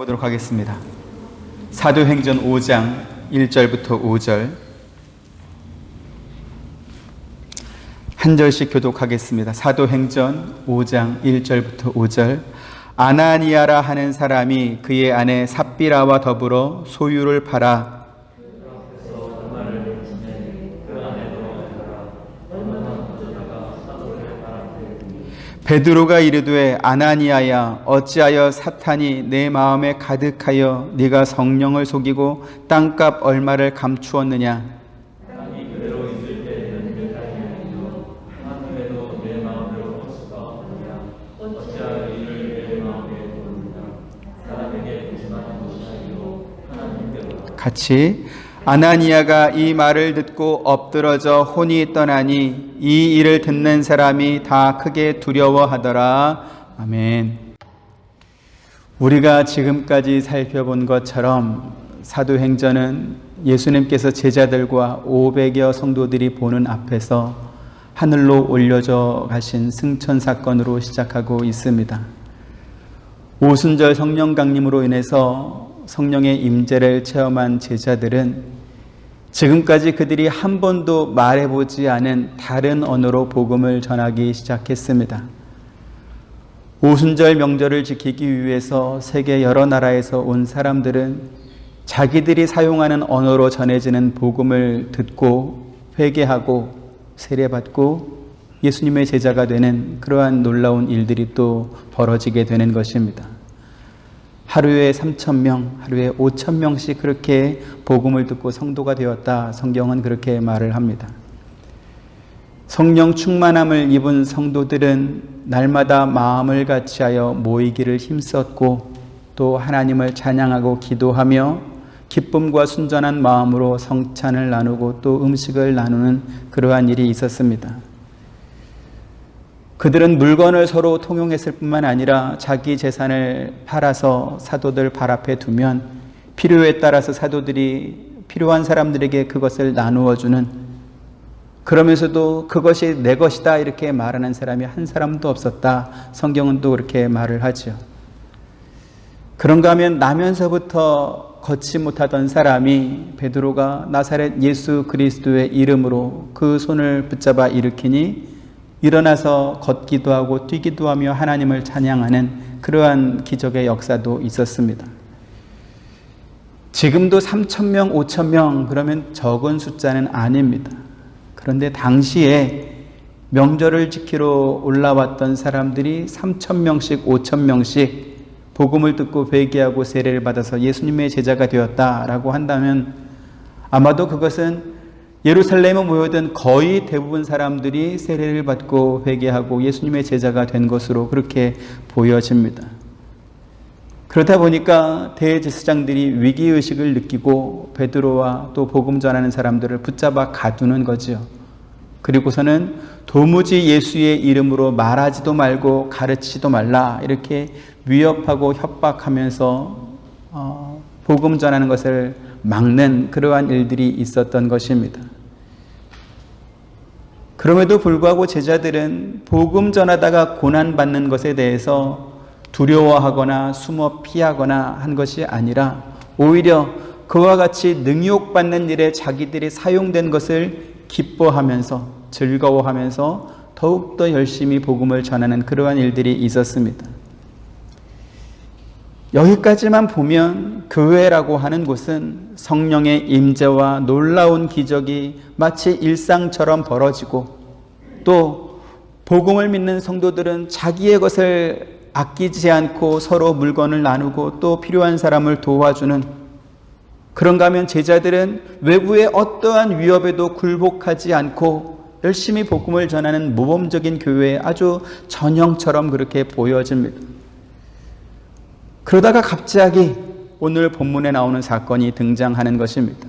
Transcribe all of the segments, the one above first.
보도록 하겠습니다. 사도행전 5장 1절부터 5절 한 절씩 교독하겠습니다. 사도행전 5장 1절부터 5절. 아나니아라 하는 사람이 그의 아내 삽비라와 더불어 소유를 팔아 베드로가 이르되 아나니아야 어찌하여 사탄이 내 마음에 가득하여 네가 성령을 속이고 땅값 얼마를 감추었느냐. 같이 아나니아가 이 말을 듣고 엎드러져 혼이 떠나니 이 일을 듣는 사람이 다 크게 두려워하더라. 아멘. 우리가 지금까지 살펴본 것처럼 사도행전은 예수님께서 제자들과 500여 성도들이 보는 앞에서 하늘로 올려져 가신 승천 사건으로 시작하고 있습니다. 오순절 성령 강림으로 인해서 성령의 임재를 체험한 제자들은 지금까지 그들이 한 번도 말해보지 않은 다른 언어로 복음을 전하기 시작했습니다. 오순절 명절을 지키기 위해서 세계 여러 나라에서 온 사람들은 자기들이 사용하는 언어로 전해지는 복음을 듣고 회개하고 세례받고 예수님의 제자가 되는 그러한 놀라운 일들이 또 벌어지게 되는 것입니다. 하루에 3,000명, 하루에 5,000명씩 그렇게 복음을 듣고 성도가 되었다. 성경은 그렇게 말을 합니다. 성령 충만함을 입은 성도들은 날마다 마음을 같이하여 모이기를 힘썼고 또 하나님을 찬양하고 기도하며 기쁨과 순전한 마음으로 성찬을 나누고 또 음식을 나누는 그러한 일이 있었습니다. 그들은 물건을 서로 통용했을 뿐만 아니라 자기 재산을 팔아서 사도들 발 앞에 두면 필요에 따라서 사도들이 필요한 사람들에게 그것을 나누어 주는, 그러면서도 그것이 내 것이다 이렇게 말하는 사람이 한 사람도 없었다. 성경은 또 그렇게 말을 하죠. 그런가 하면 나면서부터 걷지 못하던 사람이 베드로가 나사렛 예수 그리스도의 이름으로 그 손을 붙잡아 일으키니 일어나서 걷기도 하고 뛰기도 하며 하나님을 찬양하는 그러한 기적의 역사도 있었습니다. 지금도 3,000명, 5,000명 그러면 적은 숫자는 아닙니다. 그런데 당시에 명절을 지키러 올라왔던 사람들이 3,000명씩, 5,000명씩 복음을 듣고 회개하고 세례를 받아서 예수님의 제자가 되었다라고 한다면 아마도 그것은 예루살렘에 모여든 거의 대부분 사람들이 세례를 받고 회개하고 예수님의 제자가 된 것으로 그렇게 보여집니다. 그렇다 보니까 대제사장들이 위기의식을 느끼고 베드로와 또 복음 전하는 사람들을 붙잡아 가두는 거죠. 그리고서는 도무지 예수의 이름으로 말하지도 말고 가르치지도 말라 이렇게 위협하고 협박하면서 복음 전하는 것을 막는 그러한 일들이 있었던 것입니다. 그럼에도 불구하고 제자들은 복음 전하다가 고난받는 것에 대해서 두려워하거나 숨어 피하거나 한 것이 아니라 오히려 그와 같이 능욕받는 일에 자기들이 사용된 것을 기뻐하면서 즐거워하면서 더욱더 열심히 복음을 전하는 그러한 일들이 있었습니다. 여기까지만 보면 교회라고 하는 곳은 성령의 임재와 놀라운 기적이 마치 일상처럼 벌어지고 또 복음을 믿는 성도들은 자기의 것을 아끼지 않고 서로 물건을 나누고 또 필요한 사람을 도와주는, 그런가 하면 제자들은 외부의 어떠한 위협에도 굴복하지 않고 열심히 복음을 전하는 모범적인 교회의 아주 전형처럼 그렇게 보여집니다. 그러다가 갑자기 오늘 본문에 나오는 사건이 등장하는 것입니다.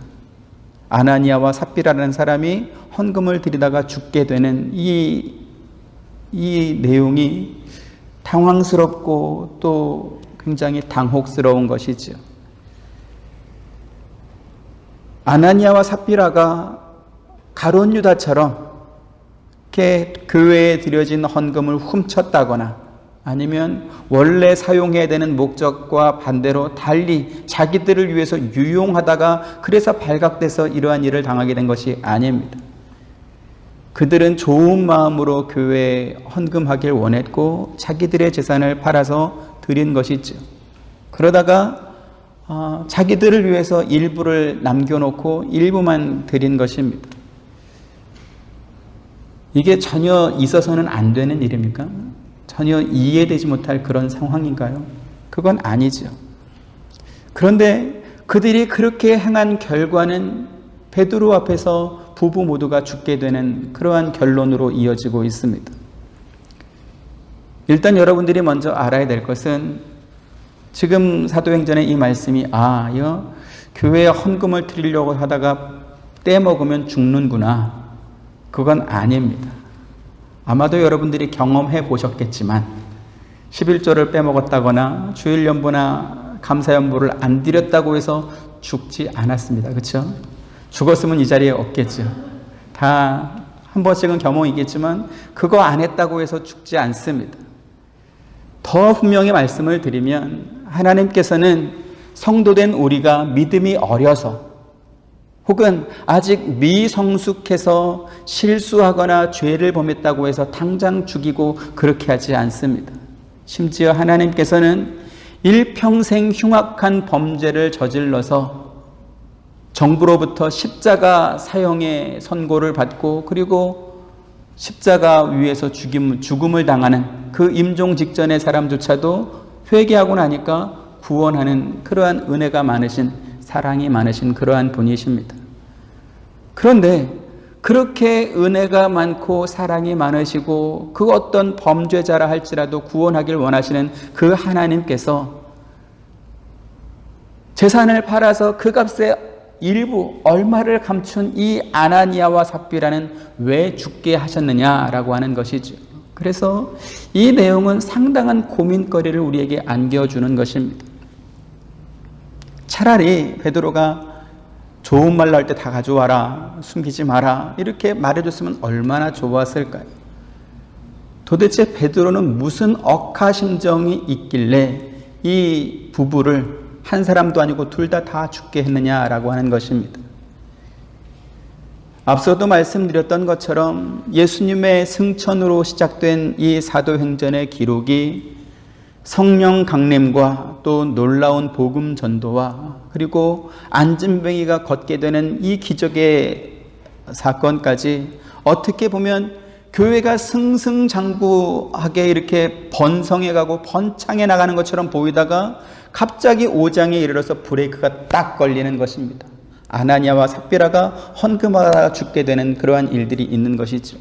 아나니아와 삽비라는 사람이 헌금을 드리다가 죽게 되는 이 내용이 당황스럽고 또 굉장히 당혹스러운 것이죠. 아나니아와 삽비라가 가룟 유다처럼 이렇게 교회에 드려진 헌금을 훔쳤다거나 아니면 원래 사용해야 되는 목적과 반대로 달리 자기들을 위해서 유용하다가 그래서 발각돼서 이러한 일을 당하게 된 것이 아닙니다. 그들은 좋은 마음으로 교회에 헌금하길 원했고 자기들의 재산을 팔아서 드린 것이죠. 그러다가 자기들을 위해서 일부를 남겨놓고 일부만 드린 것입니다. 이게 전혀 있어서는 안 되는 일입니까? 전혀 이해되지 못할 그런 상황인가요? 그건 아니죠. 그런데 그들이 그렇게 행한 결과는 베드로 앞에서 부부 모두가 죽게 되는 그러한 결론으로 이어지고 있습니다. 일단 여러분들이 먼저 알아야 될 것은 지금 사도행전의 이 말씀이 교회에 헌금을 드리려고 하다가 떼먹으면 죽는구나. 그건 아닙니다. 아마도 여러분들이 경험해 보셨겠지만 11조를 빼먹었다거나 주일연보나 감사연보를 안 드렸다고 해서 죽지 않았습니다. 그렇죠? 죽었으면 이 자리에 없겠죠. 다 한 번씩은 경험이겠지만 그거 안 했다고 해서 죽지 않습니다. 더 분명히 말씀을 드리면 하나님께서는 성도된 우리가 믿음이 어려서 혹은 아직 미성숙해서 실수하거나 죄를 범했다고 해서 당장 죽이고 그렇게 하지 않습니다. 심지어 하나님께서는 일평생 흉악한 범죄를 저질러서 정부로부터 십자가 사형의 선고를 받고 그리고 십자가 위에서 죽음을 당하는 그 임종 직전의 사람조차도 회개하고 나니까 구원하는 그러한 은혜가 많으신, 사랑이 많으신 그러한 분이십니다. 그런데 그렇게 은혜가 많고 사랑이 많으시고 그 어떤 범죄자라 할지라도 구원하길 원하시는 그 하나님께서 재산을 팔아서 그 값에 일부 얼마를 감춘 이 아나니아와 삽비라는 왜 죽게 하셨느냐라고 하는 것이죠. 그래서 이 내용은 상당한 고민거리를 우리에게 안겨주는 것입니다. 차라리 베드로가 좋은 말로 할 때 다 가져와라, 숨기지 마라 이렇게 말해줬으면 얼마나 좋았을까요? 도대체 베드로는 무슨 억하심정이 있길래 이 부부를 한 사람도 아니고 둘 다 죽게 했느냐라고 하는 것입니다. 앞서도 말씀드렸던 것처럼 예수님의 승천으로 시작된 이 사도행전의 기록이 성령 강림과 또 놀라운 복음 전도와 그리고 안진뱅이가 걷게 되는 이 기적의 사건까지 어떻게 보면 교회가 승승장구하게 이렇게 번성해가고 번창해 나가는 것처럼 보이다가 갑자기 5장에 이르러서 브레이크가 딱 걸리는 것입니다. 아나니아와 삽비라가 헌금하다가 죽게 되는 그러한 일들이 있는 것이죠.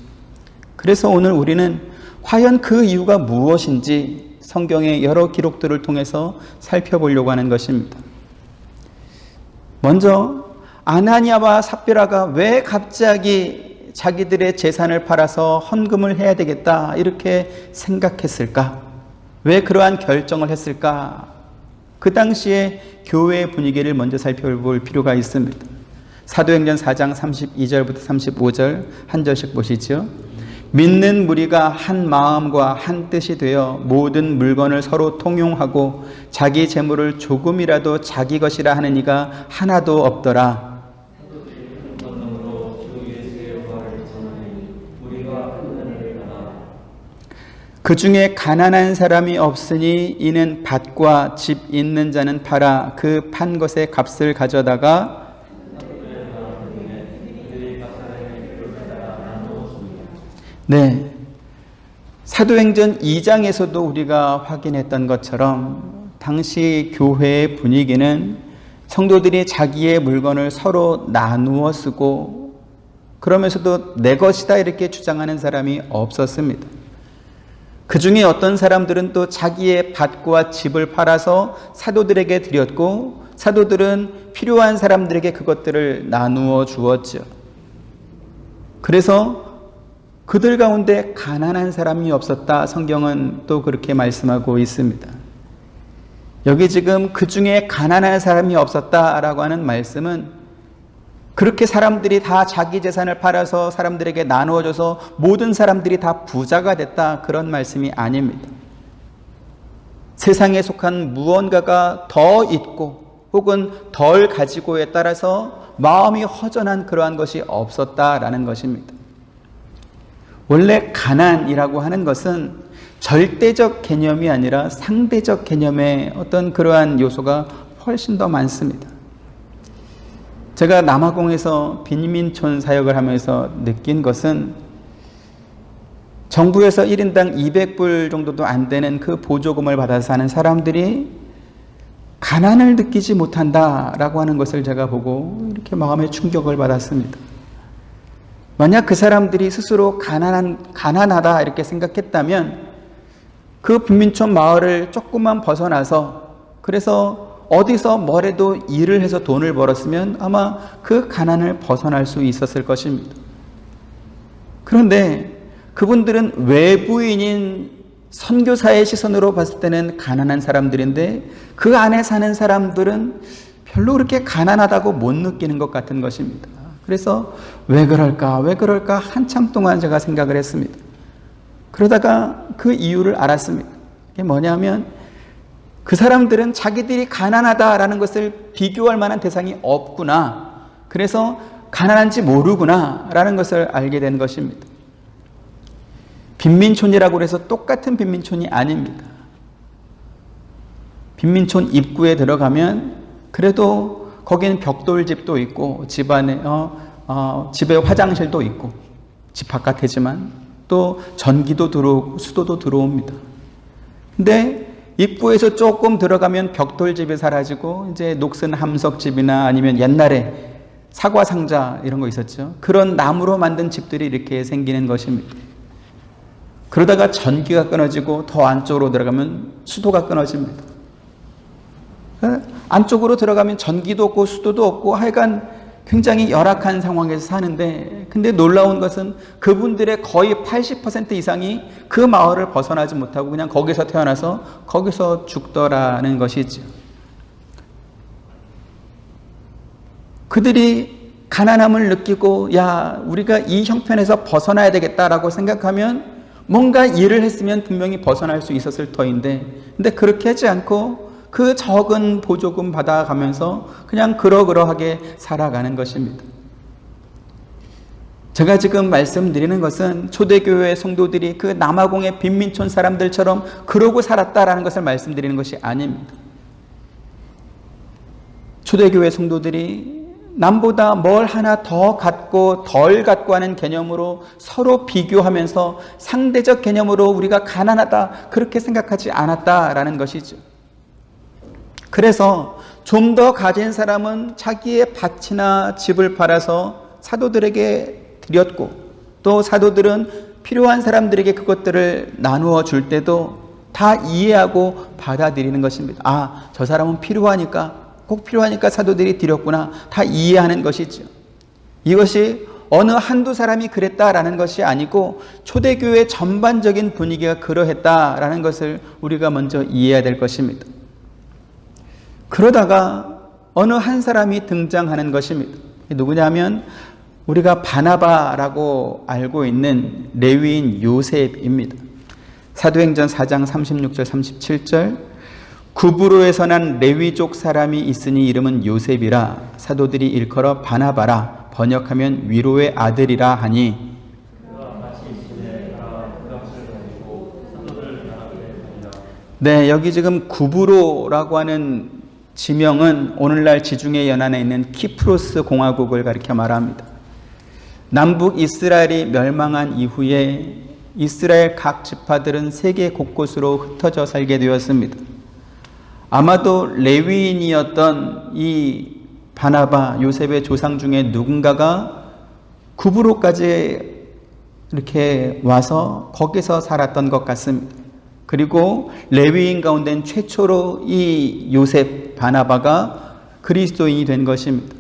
그래서 오늘 우리는 과연 그 이유가 무엇인지 성경의 여러 기록들을 통해서 살펴보려고 하는 것입니다. 먼저 아나니아와 삽비라가 왜 갑자기 자기들의 재산을 팔아서 헌금을 해야 되겠다 이렇게 생각했을까? 왜 그러한 결정을 했을까? 그 당시에 교회의 분위기를 먼저 살펴볼 필요가 있습니다. 사도행전 4장 32절부터 35절 한 절씩 보시죠. 믿는 무리가 한 마음과 한 뜻이 되어 모든 물건을 서로 통용하고 자기 재물을 조금이라도 자기 것이라 하는 이가 하나도 없더라. 그 중에 가난한 사람이 없으니 이는 밭과 집 있는 자는 팔아 그 판 것의 값을 가져다가 사도행전 2장에서도 우리가 확인했던 것처럼 당시 교회의 분위기는 성도들이 자기의 물건을 서로 나누어 쓰고 그러면서도 내 것이다 이렇게 주장하는 사람이 없었습니다. 그 중에 어떤 사람들은 또 자기의 밭과 집을 팔아서 사도들에게 드렸고 사도들은 필요한 사람들에게 그것들을 나누어 주었죠. 그래서 그들 가운데 가난한 사람이 없었다. 성경은 또 그렇게 말씀하고 있습니다. 여기 지금 그 중에 가난한 사람이 없었다라고 하는 말씀은 그렇게 사람들이 다 자기 재산을 팔아서 사람들에게 나누어줘서 모든 사람들이 다 부자가 됐다 그런 말씀이 아닙니다. 세상에 속한 무언가가 더 있고 혹은 덜 가지고에 따라서 마음이 허전한 그러한 것이 없었다라는 것입니다. 원래 가난이라고 하는 것은 절대적 개념이 아니라 상대적 개념의 어떤 그러한 요소가 훨씬 더 많습니다. 제가 남아공에서 빈민촌 사역을 하면서 느낀 것은 정부에서 1인당 200불 정도도 안 되는 그 보조금을 받아서 사는 사람들이 가난을 느끼지 못한다라고 하는 것을 제가 보고 이렇게 마음의 충격을 받았습니다. 만약 그 사람들이 스스로 가난하다 이렇게 생각했다면 그 빈민촌 마을을 조금만 벗어나서 그래서 어디서 뭐래도 일을 해서 돈을 벌었으면 아마 그 가난을 벗어날 수 있었을 것입니다. 그런데 그분들은 외부인인 선교사의 시선으로 봤을 때는 가난한 사람들인데 그 안에 사는 사람들은 별로 그렇게 가난하다고 못 느끼는 것 같은 것입니다. 그래서 왜 그럴까 한참 동안 제가 생각을 했습니다. 그러다가 그 이유를 알았습니다. 이게 뭐냐면 그 사람들은 자기들이 가난하다라는 것을 비교할 만한 대상이 없구나. 그래서 가난한지 모르구나 라는 것을 알게 된 것입니다. 빈민촌이라고 해서 똑같은 빈민촌이 아닙니다. 빈민촌 입구에 들어가면 그래도 거기는 벽돌집도 있고 집안에 집에 화장실도 있고 집 바깥이지만 또 전기도 들어오고 수도도 들어옵니다. 근데 입구에서 조금 들어가면 벽돌집이 사라지고 이제 녹슨 함석집이나 아니면 옛날에 사과 상자 이런 거 있었죠. 그런 나무로 만든 집들이 이렇게 생기는 것입니다. 그러다가 전기가 끊어지고 더 안쪽으로 들어가면 수도가 끊어집니다. 안쪽으로 들어가면 전기도 없고 수도도 없고 하여간 굉장히 열악한 상황에서 사는데 근데 놀라운 것은 그분들의 거의 80% 이상이 그 마을을 벗어나지 못하고 그냥 거기서 태어나서 거기서 죽더라는 것이죠. 그들이 가난함을 느끼고 야 우리가 이 형편에서 벗어나야 되겠다라고 생각하면 뭔가 일을 했으면 분명히 벗어날 수 있었을 터인데 근데 그렇게 하지 않고 그 적은 보조금 받아가면서 그냥 그러그러하게 살아가는 것입니다. 제가 지금 말씀드리는 것은 초대교회 성도들이 그 남아공의 빈민촌 사람들처럼 그러고 살았다라는 것을 말씀드리는 것이 아닙니다. 초대교회 성도들이 남보다 뭘 하나 더 갖고 덜 갖고 하는 개념으로 서로 비교하면서 상대적 개념으로 우리가 가난하다 그렇게 생각하지 않았다라는 것이죠. 그래서 좀 더 가진 사람은 자기의 밭이나 집을 팔아서 사도들에게 드렸고 또 사도들은 필요한 사람들에게 그것들을 나누어 줄 때도 다 이해하고 받아들이는 것입니다. 아, 저 사람은 꼭 필요하니까 사도들이 드렸구나. 다 이해하는 것이죠. 이것이 어느 한두 사람이 그랬다라는 것이 아니고 초대교회 전반적인 분위기가 그러했다라는 것을 우리가 먼저 이해해야 될 것입니다. 그러다가 어느 한 사람이 등장하는 것입니다. 누구냐면 우리가 바나바라고 알고 있는 레위인 요셉입니다. 사도행전 4장 36절 37절 구브로에서 난 레위족 사람이 있으니 이름은 요셉이라 사도들이 일컬어 바나바라 번역하면 위로의 아들이라 하니 네, 여기 지금 구브로라고 하는 지명은 오늘날 지중해 연안에 있는 키프로스 공화국을 가리켜 말합니다. 남북 이스라엘이 멸망한 이후에 이스라엘 각 지파들은 세계 곳곳으로 흩어져 살게 되었습니다. 아마도 레위인이었던 이 바나바 요셉의 조상 중에 누군가가 구브로까지 이렇게 와서 거기서 살았던 것 같습니다. 그리고 레위인 가운데는 최초로 이 요셉 바나바가 그리스도인이 된 것입니다.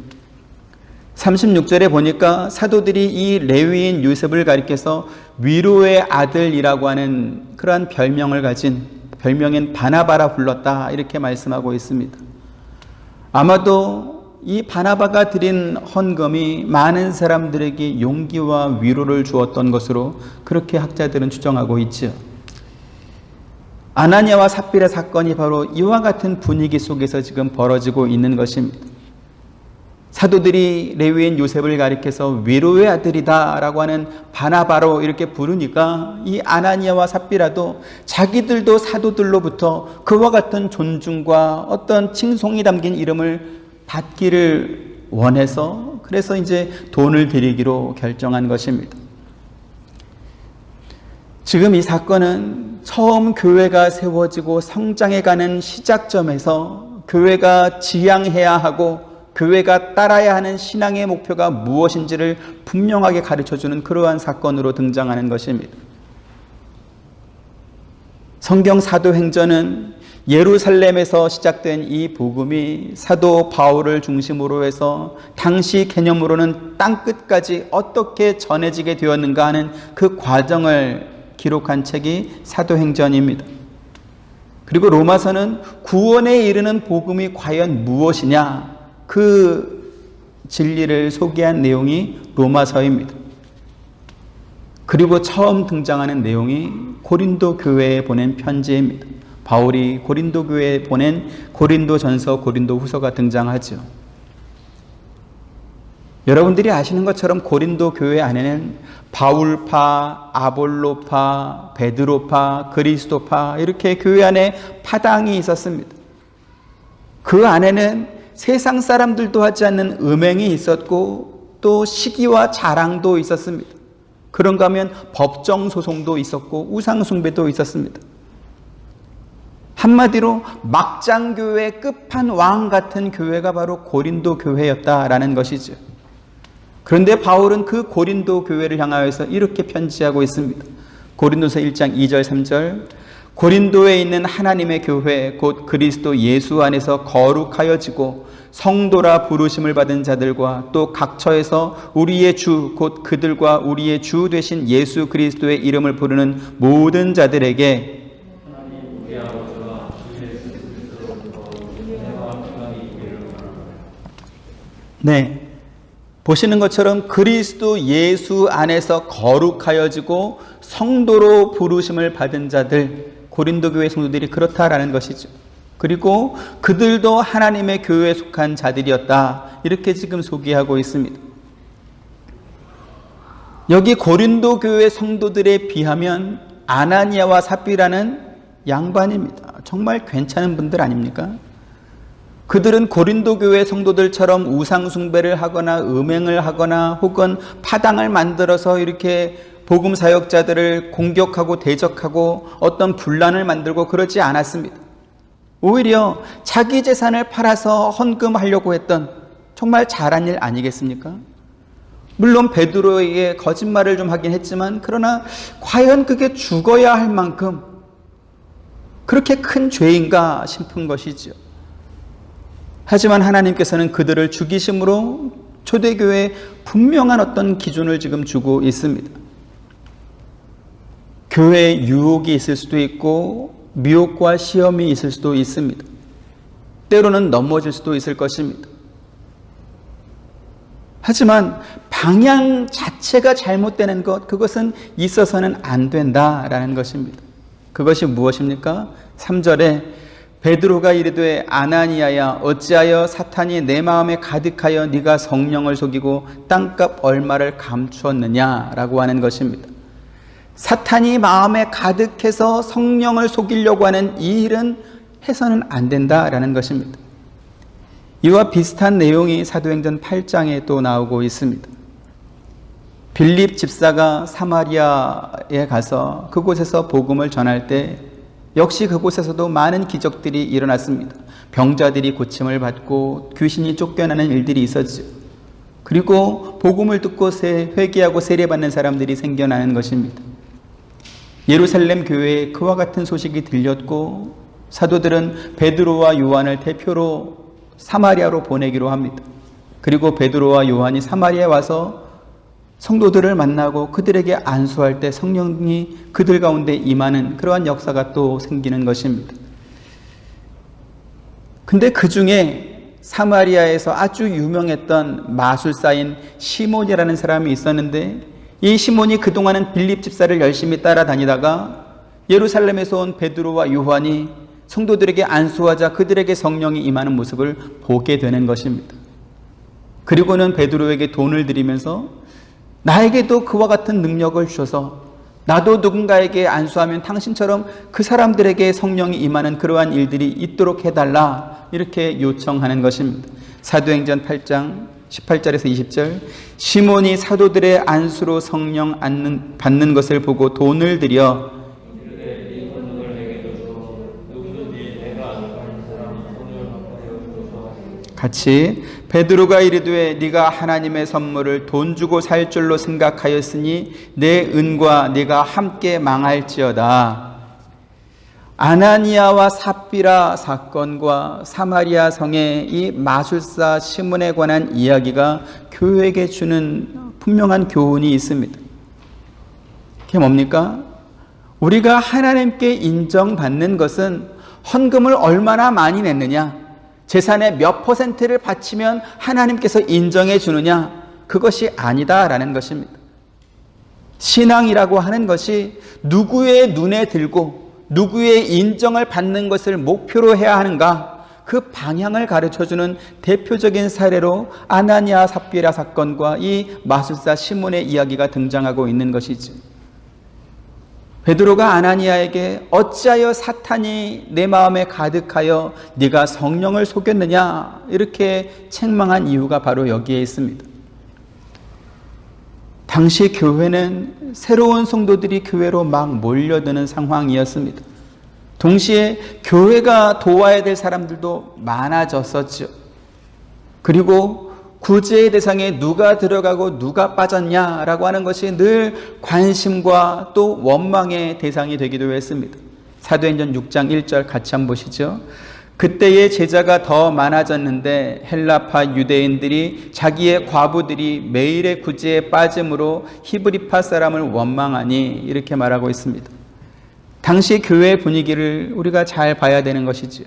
36절에 보니까 사도들이 이 레위인 요셉을 가리켜서 위로의 아들이라고 하는 그러한 별명을 가진 별명인 바나바라 불렀다 이렇게 말씀하고 있습니다. 아마도 이 바나바가 드린 헌금이 많은 사람들에게 용기와 위로를 주었던 것으로 그렇게 학자들은 추정하고 있죠. 아나니아와 삽비라 사건이 바로 이와 같은 분위기 속에서 지금 벌어지고 있는 것입니다. 사도들이 레위인 요셉을 가리켜서 위로의 아들이다 라고 하는 바나바로 이렇게 부르니까 이 아나니아와 삽비라도 자기들도 사도들로부터 그와 같은 존중과 어떤 칭송이 담긴 이름을 받기를 원해서 그래서 이제 돈을 드리기로 결정한 것입니다. 지금 이 사건은 처음 교회가 세워지고 성장해가는 시작점에서 교회가 지향해야 하고 교회가 따라야 하는 신앙의 목표가 무엇인지를 분명하게 가르쳐주는 그러한 사건으로 등장하는 것입니다. 성경 사도행전은 예루살렘에서 시작된 이 복음이 사도 바울을 중심으로 해서 당시 개념으로는 땅끝까지 어떻게 전해지게 되었는가 하는 그 과정을 기록한 책이 사도행전입니다. 그리고 로마서는 구원에 이르는 복음이 과연 무엇이냐 그 진리를 소개한 내용이 로마서입니다. 그리고 처음 등장하는 내용이 고린도 교회에 보낸 편지입니다. 바울이 고린도 교회에 보낸 고린도전서, 고린도후서가 등장하죠. 여러분들이 아시는 것처럼 고린도 교회 안에는 바울파, 아볼로파, 베드로파, 그리스도파 이렇게 교회 안에 파당이 있었습니다. 그 안에는 세상 사람들도 하지 않는 음행이 있었고 또 시기와 자랑도 있었습니다. 그런가 하면 법정 소송도 있었고 우상 숭배도 있었습니다. 한마디로 막장교회 끝판왕 같은 교회가 바로 고린도 교회였다라는 것이죠. 그런데 바울은 그 고린도 교회를 향하여서 이렇게 편지하고 있습니다. 고린도서 1장 2절 3절 고린도에 있는 하나님의 교회 곧 그리스도 예수 안에서 거룩하여지고 성도라 부르심을 받은 자들과 또 각처에서 우리의 주 곧 그들과 우리의 주 되신 예수 그리스도의 이름을 부르는 모든 자들에게 네, 보시는 것처럼 그리스도 예수 안에서 거룩하여지고 성도로 부르심을 받은 자들, 고린도 교회 성도들이 그렇다라는 것이죠. 그리고 그들도 하나님의 교회에 속한 자들이었다. 이렇게 지금 소개하고 있습니다. 여기 고린도 교회 성도들에 비하면 아나니아와 삽비라는 양반입니다. 정말 괜찮은 분들 아닙니까? 그들은 고린도 교회 성도들처럼 우상 숭배를 하거나 음행을 하거나 혹은 파당을 만들어서 이렇게 복음 사역자들을 공격하고 대적하고 어떤 분란을 만들고 그러지 않았습니다. 오히려 자기 재산을 팔아서 헌금하려고 했던 정말 잘한 일 아니겠습니까? 물론 베드로에게 거짓말을 좀 하긴 했지만 그러나 과연 그게 죽어야 할 만큼 그렇게 큰 죄인가 싶은 것이죠. 하지만 하나님께서는 그들을 죽이심으로 초대교회에 분명한 어떤 기준을 지금 주고 있습니다. 교회에 유혹이 있을 수도 있고 미혹과 시험이 있을 수도 있습니다. 때로는 넘어질 수도 있을 것입니다. 하지만 방향 자체가 잘못되는 것, 그것은 있어서는 안 된다라는 것입니다. 그것이 무엇입니까? 3절에 베드로가 이르되 아나니아야 어찌하여 사탄이 내 마음에 가득하여 네가 성령을 속이고 땅값 얼마를 감추었느냐라고 하는 것입니다. 사탄이 마음에 가득해서 성령을 속이려고 하는 이 일은 해서는 안 된다라는 것입니다. 이와 비슷한 내용이 사도행전 8장에 또 나오고 있습니다. 빌립 집사가 사마리아에 가서 그곳에서 복음을 전할 때 역시 그곳에서도 많은 기적들이 일어났습니다. 병자들이 고침을 받고 귀신이 쫓겨나는 일들이 있었죠. 그리고 복음을 듣고 회개하고 세례받는 사람들이 생겨나는 것입니다. 예루살렘 교회에 그와 같은 소식이 들렸고 사도들은 베드로와 요한을 대표로 사마리아로 보내기로 합니다. 그리고 베드로와 요한이 사마리아에 와서 성도들을 만나고 그들에게 안수할 때 성령이 그들 가운데 임하는 그러한 역사가 또 생기는 것입니다. 근데 그 중에 사마리아에서 아주 유명했던 마술사인 시몬이라는 사람이 있었는데 이 시몬이 그동안은 빌립 집사를 열심히 따라다니다가 예루살렘에서 온 베드로와 요한이 성도들에게 안수하자 그들에게 성령이 임하는 모습을 보게 되는 것입니다. 그리고는 베드로에게 돈을 드리면서 나에게도 그와 같은 능력을 주셔서 나도 누군가에게 안수하면 당신처럼 그 사람들에게 성령이 임하는 그러한 일들이 있도록 해달라, 이렇게 요청하는 것입니다. 사도행전 8장 18절에서 20절, 시몬이 사도들의 안수로 성령 받는 것을 보고 돈을 들여 같이 베드로가 이르되 네가 하나님의 선물을 돈 주고 살 줄로 생각하였으니 내 은과 네가 함께 망할지어다. 아나니아와 삽비라 사건과 사마리아 성의 이 마술사 시몬에 관한 이야기가 교회에게 주는 분명한 교훈이 있습니다. 그게 뭡니까? 우리가 하나님께 인정받는 것은 헌금을 얼마나 많이 냈느냐, 재산의 몇 %를 바치면 하나님께서 인정해 주느냐, 그것이 아니다라는 것입니다. 신앙이라고 하는 것이 누구의 눈에 들고 누구의 인정을 받는 것을 목표로 해야 하는가, 그 방향을 가르쳐주는 대표적인 사례로 아나니아 삽비라 사건과 이 마술사 시몬의 이야기가 등장하고 있는 것이죠. 베드로가 아나니아에게 어찌하여 사탄이 내 마음에 가득하여 네가 성령을 속였느냐, 이렇게 책망한 이유가 바로 여기에 있습니다. 당시 교회는 새로운 성도들이 교회로 막 몰려드는 상황이었습니다. 동시에 교회가 도와야 될 사람들도 많아졌었죠. 그리고 구제의 대상에 누가 들어가고 누가 빠졌냐라고 하는 것이 늘 관심과 또 원망의 대상이 되기도 했습니다. 사도행전 6장 1절 같이 한번 보시죠. 그때의 제자가 더 많아졌는데 헬라파 유대인들이 자기의 과부들이 매일의 구제에 빠짐으로 히브리파 사람을 원망하니, 이렇게 말하고 있습니다. 당시 교회 분위기를 우리가 잘 봐야 되는 것이죠.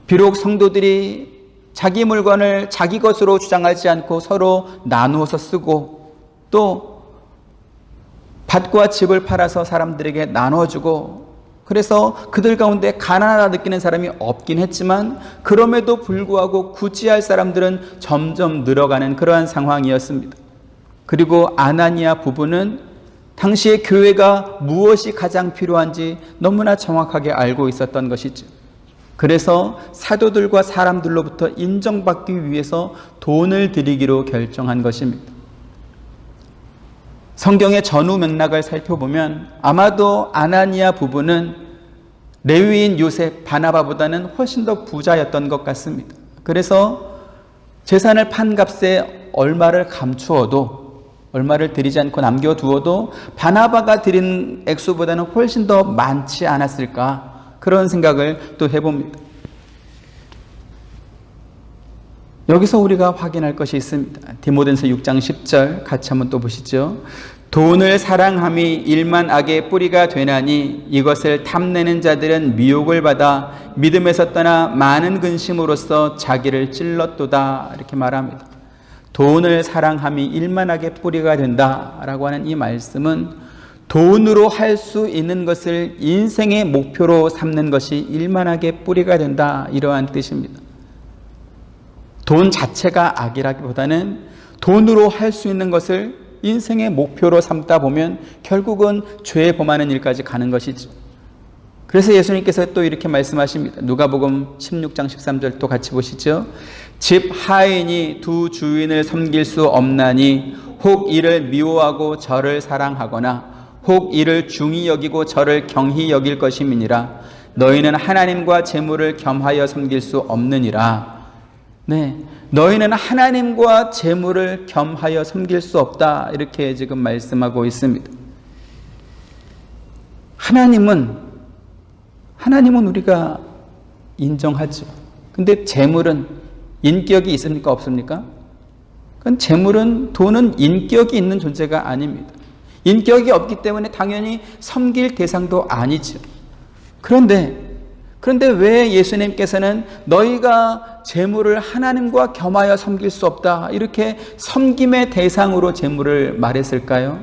비록 성도들이 자기 물건을 자기 것으로 주장하지 않고 서로 나누어서 쓰고, 또 밭과 집을 팔아서 사람들에게 나눠주고, 그래서 그들 가운데 가난하다 느끼는 사람이 없긴 했지만 그럼에도 불구하고 구제할 사람들은 점점 늘어가는 그러한 상황이었습니다. 그리고 아나니아 부부는 당시에 교회가 무엇이 가장 필요한지 너무나 정확하게 알고 있었던 것이죠. 그래서 사도들과 사람들로부터 인정받기 위해서 돈을 드리기로 결정한 것입니다. 성경의 전후 맥락을 살펴보면 아마도 아나니아 부부는 레위인 요셉 바나바보다는 훨씬 더 부자였던 것 같습니다. 그래서 재산을 판 값에 얼마를 감추어도, 얼마를 드리지 않고 남겨두어도 바나바가 드린 액수보다는 훨씬 더 많지 않았을까, 그런 생각을 또 해봅니다. 여기서 우리가 확인할 것이 있습니다. 디모데전서 6장 10절 같이 한번 또 보시죠. 돈을 사랑함이 일만 악의 뿌리가 되나니 이것을 탐내는 자들은 미혹을 받아 믿음에서 떠나 많은 근심으로써 자기를 찔렀도다, 이렇게 말합니다. 돈을 사랑함이 일만 악의 뿌리가 된다라고 하는 이 말씀은 돈으로 할 수 있는 것을 인생의 목표로 삼는 것이 일만하게 뿌리가 된다, 이러한 뜻입니다. 돈 자체가 악이라기보다는 돈으로 할 수 있는 것을 인생의 목표로 삼다 보면 결국은 죄에 범하는 일까지 가는 것이죠. 그래서 예수님께서 또 이렇게 말씀하십니다. 누가복음 16장 13절 또 같이 보시죠. 집 하인이 두 주인을 섬길 수 없나니 혹 이를 미워하고 저를 사랑하거나 혹 이를 중히 여기고 저를 경히 여길 것임이니라. 너희는 하나님과 재물을 겸하여 섬길 수 없느니라. 네, 너희는 하나님과 재물을 겸하여 섬길 수 없다, 이렇게 지금 말씀하고 있습니다. 하나님은 우리가 인정하죠. 근데 재물은 인격이 있습니까, 없습니까? 그건 재물은, 돈은 인격이 있는 존재가 아닙니다. 인격이 없기 때문에 당연히 섬길 대상도 아니죠. 그런데 왜 예수님께서는 너희가 재물을 하나님과 겸하여 섬길 수 없다, 이렇게 섬김의 대상으로 재물을 말했을까요?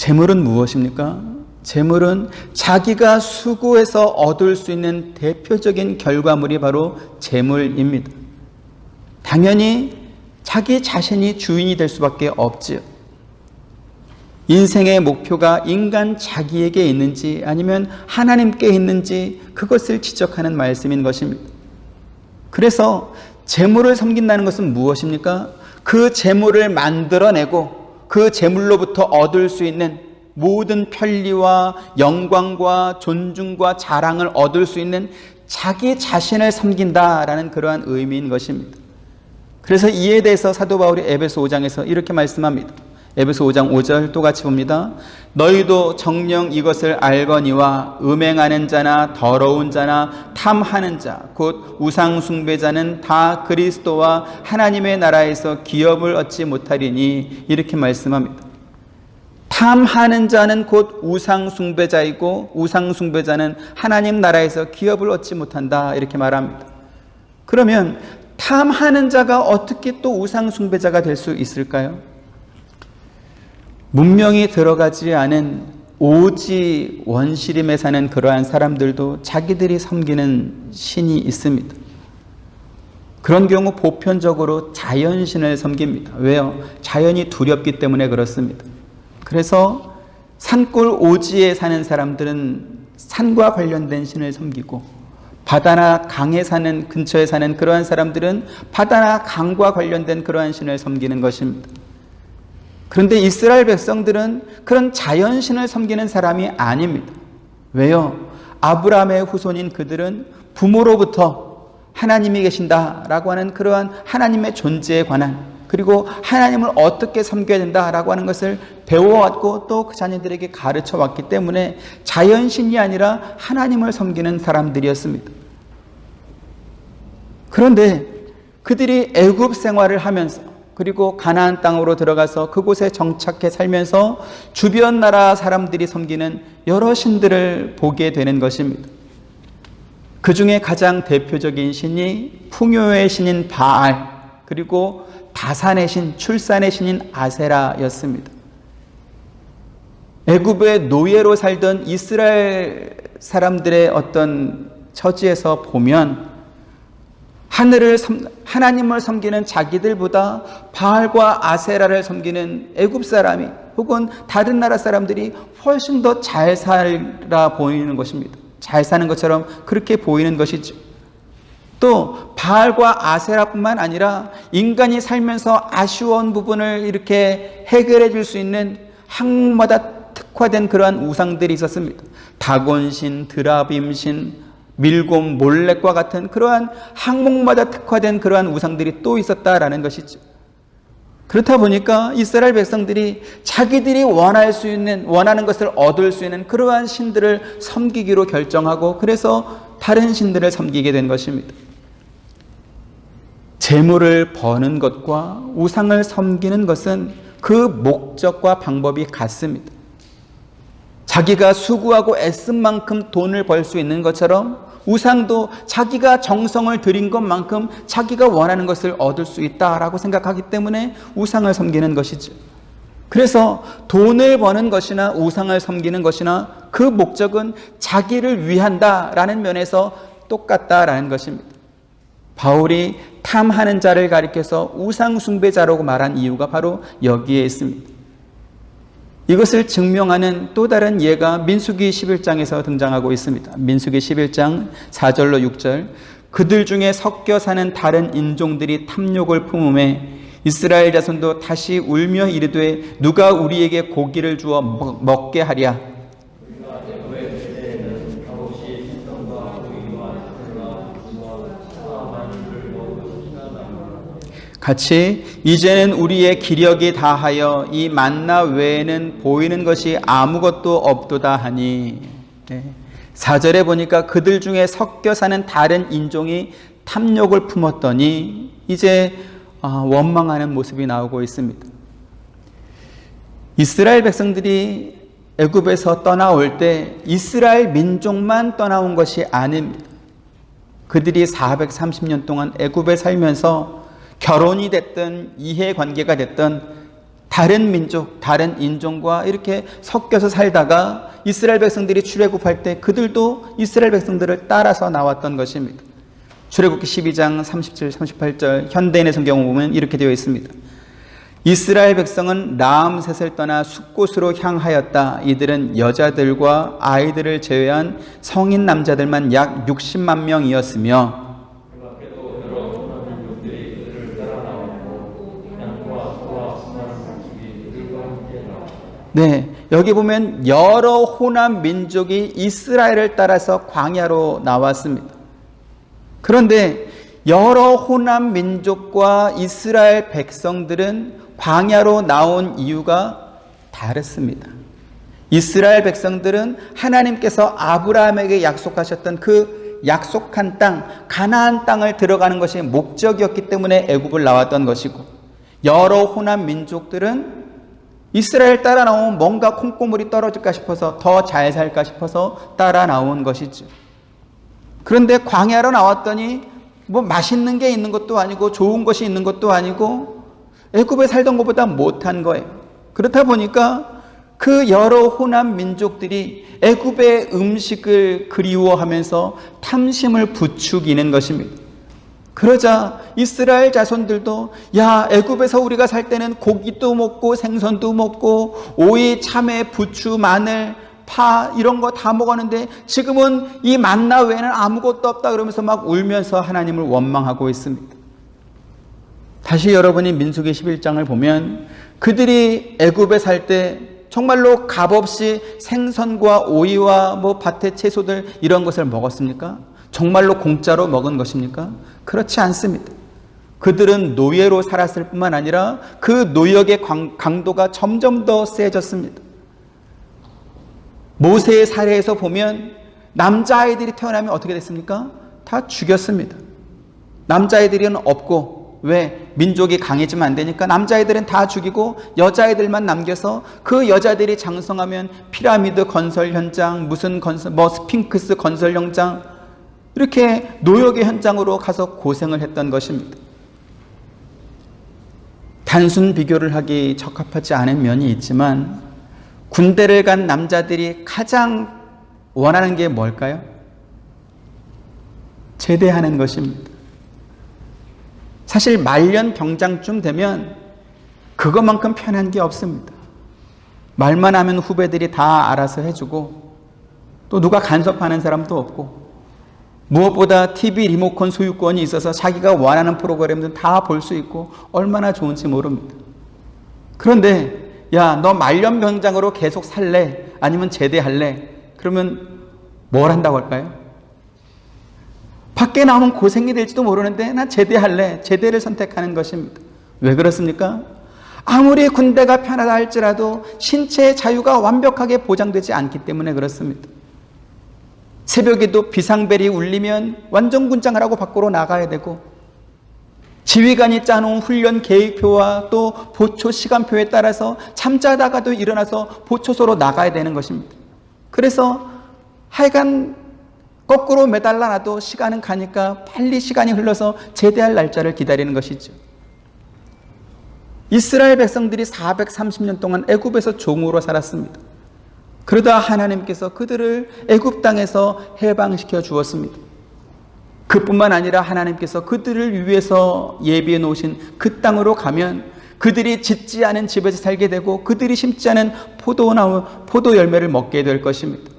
재물은 무엇입니까? 재물은 자기가 수고해서 얻을 수 있는 대표적인 결과물이 바로 재물입니다. 당연히 자기 자신이 주인이 될 수밖에 없지요. 인생의 목표가 인간 자기에게 있는지 아니면 하나님께 있는지 그것을 지적하는 말씀인 것입니다. 그래서 재물을 섬긴다는 것은 무엇입니까? 그 재물을 만들어내고 그 재물로부터 얻을 수 있는 모든 편리와 영광과 존중과 자랑을 얻을 수 있는 자기 자신을 섬긴다라는 그러한 의미인 것입니다. 그래서 이에 대해서 사도 바울이 에베소 5장에서 이렇게 말씀합니다. 에베소 5장 5절 또 같이 봅니다. 너희도 정녕 이것을 알거니와 음행하는 자나 더러운 자나 탐하는 자 곧 우상 숭배자는 다 그리스도와 하나님의 나라에서 기업을 얻지 못하리니 이렇게 말씀합니다. 탐하는 자는 곧 우상 숭배자이고 우상 숭배자는 하나님 나라에서 기업을 얻지 못한다 이렇게 말합니다. 그러면 탐하는 자가 어떻게 또 우상 숭배자가 될 수 있을까요? 문명이 들어가지 않은 오지 원시림에 사는 그러한 사람들도 자기들이 섬기는 신이 있습니다. 그런 경우 보편적으로 자연신을 섬깁니다. 왜요? 자연이 두렵기 때문에 그렇습니다. 그래서 산골 오지에 사는 사람들은 산과 관련된 신을 섬기고 바다나 강에 사는 근처에 사는 그러한 사람들은 바다나 강과 관련된 그러한 신을 섬기는 것입니다. 그런데 이스라엘 백성들은 그런 자연신을 섬기는 사람이 아닙니다. 왜요? 아브라함의 후손인 그들은 부모로부터 하나님이 계신다라고 하는 그러한 하나님의 존재에 관한 그리고 하나님을 어떻게 섬겨야 된다라고 하는 것을 배워왔고 또 그 자녀들에게 가르쳐 왔기 때문에 자연신이 아니라 하나님을 섬기는 사람들이었습니다. 그런데 그들이 애굽 생활을 하면서 그리고 가나안 땅으로 들어가서 그곳에 정착해 살면서 주변 나라 사람들이 섬기는 여러 신들을 보게 되는 것입니다. 그 중에 가장 대표적인 신이 풍요의 신인 바알 그리고 다산의 신, 출산의 신인 아세라였습니다. 애굽의 노예로 살던 이스라엘 사람들의 어떤 처지에서 보면 하나님을 섬기는 자기들보다 바알과 아세라를 섬기는 애굽 사람이 혹은 다른 나라 사람들이 훨씬 더 잘 살아 보이는 것입니다. 잘 사는 것처럼 그렇게 보이는 것이죠. 또 바알과 아세라뿐만 아니라 인간이 살면서 아쉬운 부분을 이렇게 해결해 줄 수 있는 항목마다 특화된 그러한 우상들이 있었습니다. 다곤신, 드라빔신, 밀곰, 몰렉과 같은 그러한 항목마다 특화된 그러한 우상들이 또 있었다라는 것이죠. 그렇다 보니까 이스라엘 백성들이 자기들이 원하는 것을 얻을 수 있는 그러한 신들을 섬기기로 결정하고 그래서 다른 신들을 섬기게 된 것입니다. 재물을 버는 것과 우상을 섬기는 것은 그 목적과 방법이 같습니다. 자기가 수고하고 애쓴 만큼 돈을 벌 수 있는 것처럼 우상도 자기가 정성을 들인 것만큼 자기가 원하는 것을 얻을 수 있다라고 생각하기 때문에 우상을 섬기는 것이죠. 그래서 돈을 버는 것이나 우상을 섬기는 것이나 그 목적은 자기를 위한다라는 면에서 똑같다라는 것입니다. 바울이 탐하는 자를 가리켜서 우상 숭배자라고 말한 이유가 바로 여기에 있습니다. 이것을 증명하는 또 다른 예가 민수기 11장에서 등장하고 있습니다. 민수기 11장 4절로 6절 그들 중에 섞여 사는 다른 인종들이 탐욕을 품음에 이스라엘 자손도 다시 울며 이르되 누가 우리에게 고기를 주어 먹게 하랴. 같이 이제는 우리의 기력이 다하여 이 만나 외에는 보이는 것이 아무것도 없도다 하니 4절에 보니까 그들 중에 섞여 사는 다른 인종이 탐욕을 품었더니 이제 원망하는 모습이 나오고 있습니다. 이스라엘 백성들이 애굽에서 떠나올 때 이스라엘 민족만 떠나온 것이 아닙니다. 그들이 430년 동안 애굽에 살면서 결혼이 됐든 이해관계가 됐든 다른 민족, 다른 인종과 이렇게 섞여서 살다가 이스라엘 백성들이 출애굽할 때 그들도 이스라엘 백성들을 따라서 나왔던 것입니다. 출애굽기 12장 37, 38절 현대인의 성경을 보면 이렇게 되어 있습니다. 이스라엘 백성은 라암셋을 떠나 숫곳으로 향하였다. 이들은 여자들과 아이들을 제외한 성인 남자들만 약 60만 명이었으며 네, 여기 보면 여러 호남 민족이 이스라엘을 따라서 광야로 나왔습니다. 그런데 여러 호남 민족과 이스라엘 백성들은 광야로 나온 이유가 다릅니다. 이스라엘 백성들은 하나님께서 아브라함에게 약속하셨던 그 약속한 땅, 가나안 땅을 들어가는 것이 목적이었기 때문에 애굽을 나왔던 것이고, 여러 호남 민족들은 이스라엘 따라 나오면 뭔가 콩고물이 떨어질까 싶어서 더 잘 살까 싶어서 따라 나온 것이죠. 그런데 광야로 나왔더니 뭐 맛있는 게 있는 것도 아니고 좋은 것이 있는 것도 아니고 애굽에 살던 것보다 못한 거예요. 그렇다 보니까 그 여러 호남 민족들이 애굽의 음식을 그리워하면서 탐심을 부추기는 것입니다. 그러자 이스라엘 자손들도 야, 애굽에서 우리가 살 때는 고기도 먹고 생선도 먹고 오이, 참외, 부추, 마늘, 파 이런 거 다 먹었는데 지금은 이 만나 외에는 아무것도 없다 그러면서 막 울면서 하나님을 원망하고 있습니다. 다시 여러분이 민수기 11장을 보면 그들이 애굽에 살 때 정말로 값없이 생선과 오이와 뭐 밭의 채소들 이런 것을 먹었습니까? 정말로 공짜로 먹은 것입니까? 그렇지 않습니다. 그들은 노예로 살았을 뿐만 아니라 그 노역의 강도가 점점 더 세졌습니다. 모세의 사례에서 보면 남자아이들이 태어나면 어떻게 됐습니까? 다 죽였습니다. 남자아이들은 없고, 왜? 민족이 강해지면 안 되니까 남자아이들은 다 죽이고 여자아이들만 남겨서 그 여자들이 장성하면 피라미드 건설 현장, 무슨 건설, 뭐 스핑크스 건설 현장, 이렇게 노역의 현장으로 가서 고생을 했던 것입니다. 단순 비교를 하기 적합하지 않은 면이 있지만 군대를 간 남자들이 가장 원하는 게 뭘까요? 제대하는 것입니다. 사실 말년 병장쯤 되면 그것만큼 편한 게 없습니다. 말만 하면 후배들이 다 알아서 해주고 또 누가 간섭하는 사람도 없고 무엇보다 TV 리모컨 소유권이 있어서 자기가 원하는 프로그램들 다 볼 수 있고 얼마나 좋은지 모릅니다. 그런데 야, 너 말년병장으로 계속 살래? 아니면 제대할래? 그러면 뭘 한다고 할까요? 밖에 나오면 고생이 될지도 모르는데 난 제대할래. 제대를 선택하는 것입니다. 왜 그렇습니까? 아무리 군대가 편하다 할지라도 신체의 자유가 완벽하게 보장되지 않기 때문에 그렇습니다. 새벽에도 비상벨이 울리면 완전군장을 하고 밖으로 나가야 되고 지휘관이 짜놓은 훈련 계획표와 또 보초 시간표에 따라서 잠자다가도 일어나서 보초소로 나가야 되는 것입니다. 그래서 하여간 거꾸로 매달라 놔도 시간은 가니까 빨리 시간이 흘러서 제대할 날짜를 기다리는 것이죠. 이스라엘 백성들이 430년 동안 애굽에서 종으로 살았습니다. 그러다 하나님께서 그들을 애굽 땅에서 해방시켜 주었습니다. 그뿐만 아니라 하나님께서 그들을 위해서 예비해 놓으신 그 땅으로 가면 그들이 짓지 않은 집에서 살게 되고 그들이 심지 않은 포도 열매를 먹게 될 것입니다.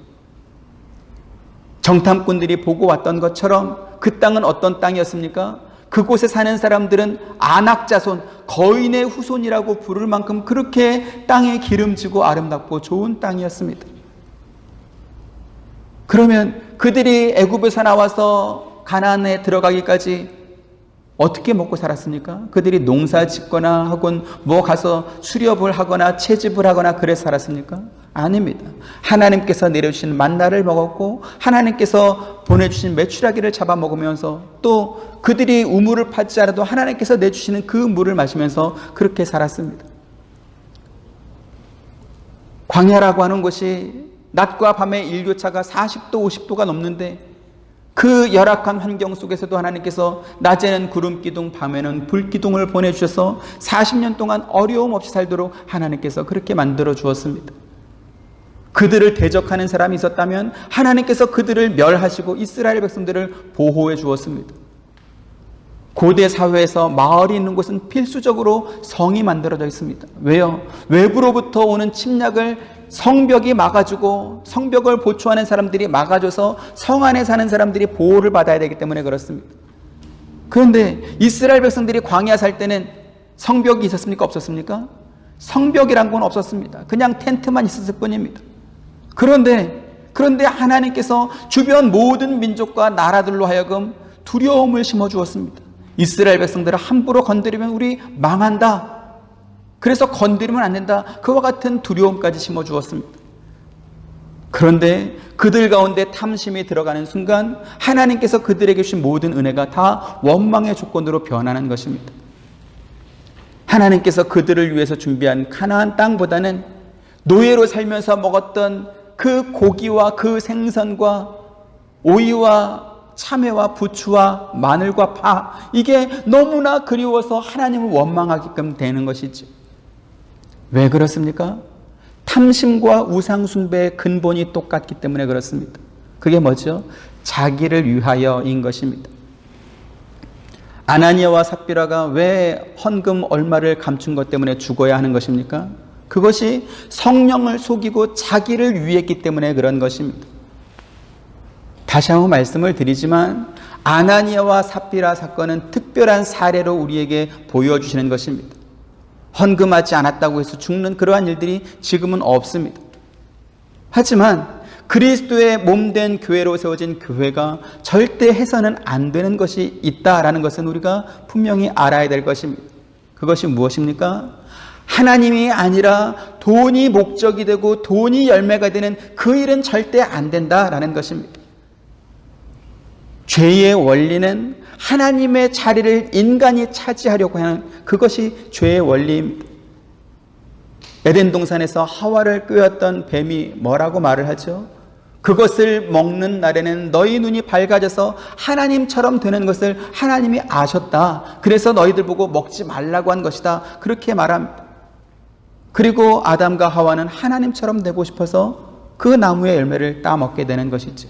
정탐꾼들이 보고 왔던 것처럼 그 땅은 어떤 땅이었습니까? 그곳에 사는 사람들은 아낙 자손, 거인의 후손이라고 부를 만큼 그렇게 땅에 기름지고 아름답고 좋은 땅이었습니다. 그러면 그들이 애굽에서 나와서 가나안에 들어가기까지 어떻게 먹고 살았습니까? 그들이 농사 짓거나 혹은 뭐 가서 수렵을 하거나 채집을 하거나 그래서 살았습니까? 아닙니다. 하나님께서 내려주신 만나를 먹었고 하나님께서 보내주신 메추라기를 잡아먹으면서 또 그들이 우물을 파지 않아도 하나님께서 내주시는 그 물을 마시면서 그렇게 살았습니다. 광야라고 하는 곳이 낮과 밤의 일교차가 40도, 50도가 넘는데 그 열악한 환경 속에서도 하나님께서 낮에는 구름 기둥, 밤에는 불 기둥을 보내주셔서 40년 동안 어려움 없이 살도록 하나님께서 그렇게 만들어 주었습니다. 그들을 대적하는 사람이 있었다면 하나님께서 그들을 멸하시고 이스라엘 백성들을 보호해 주었습니다. 고대 사회에서 마을이 있는 곳은 필수적으로 성이 만들어져 있습니다. 왜요? 외부로부터 오는 침략을 성벽이 막아주고 성벽을 보초하는 사람들이 막아줘서 성 안에 사는 사람들이 보호를 받아야 되기 때문에 그렇습니다. 그런데 이스라엘 백성들이 광야 살 때는 성벽이 있었습니까? 없었습니까? 성벽이란 건 없었습니다. 그냥 텐트만 있었을 뿐입니다. 그런데 하나님께서 주변 모든 민족과 나라들로 하여금 두려움을 심어주었습니다. 이스라엘 백성들을 함부로 건드리면 우리 망한다. 그래서 건드리면 안 된다. 그와 같은 두려움까지 심어주었습니다. 그런데 그들 가운데 탐심이 들어가는 순간 하나님께서 그들에게 주신 모든 은혜가 다 원망의 조건으로 변하는 것입니다. 하나님께서 그들을 위해서 준비한 가나안 땅보다는 노예로 살면서 먹었던 그 고기와 그 생선과 오이와 참외와 부추와 마늘과 파, 이게 너무나 그리워서 하나님을 원망하게끔 되는 것이죠. 왜 그렇습니까? 탐심과 우상숭배의 근본이 똑같기 때문에 그렇습니다. 그게 뭐죠? 자기를 위하여인 것입니다. 아나니아와 삽비라가 왜 헌금 얼마를 감춘 것 때문에 죽어야 하는 것입니까? 그것이 성령을 속이고 자기를 위했기 때문에 그런 것입니다. 다시 한번 말씀을 드리지만 아나니아와 삽비라 사건은 특별한 사례로 우리에게 보여주시는 것입니다. 헌금하지 않았다고 해서 죽는 그러한 일들이 지금은 없습니다. 하지만 그리스도의 몸된 교회로 세워진 교회가 절대 해서는 안 되는 것이 있다라는 것은 우리가 분명히 알아야 될 것입니다. 그것이 무엇입니까? 하나님이 아니라 돈이 목적이 되고 돈이 열매가 되는 그 일은 절대 안 된다라는 것입니다. 죄의 원리는 하나님의 자리를 인간이 차지하려고 하는 그것이 죄의 원리입니다. 에덴 동산에서 하와를 꿰었던 뱀이 뭐라고 말을 하죠? 그것을 먹는 날에는 너희 눈이 밝아져서 하나님처럼 되는 것을 하나님이 아셨다. 그래서 너희들 보고 먹지 말라고 한 것이다. 그렇게 말합니다. 그리고 아담과 하와는 하나님처럼 되고 싶어서 그 나무의 열매를 따먹게 되는 것이죠.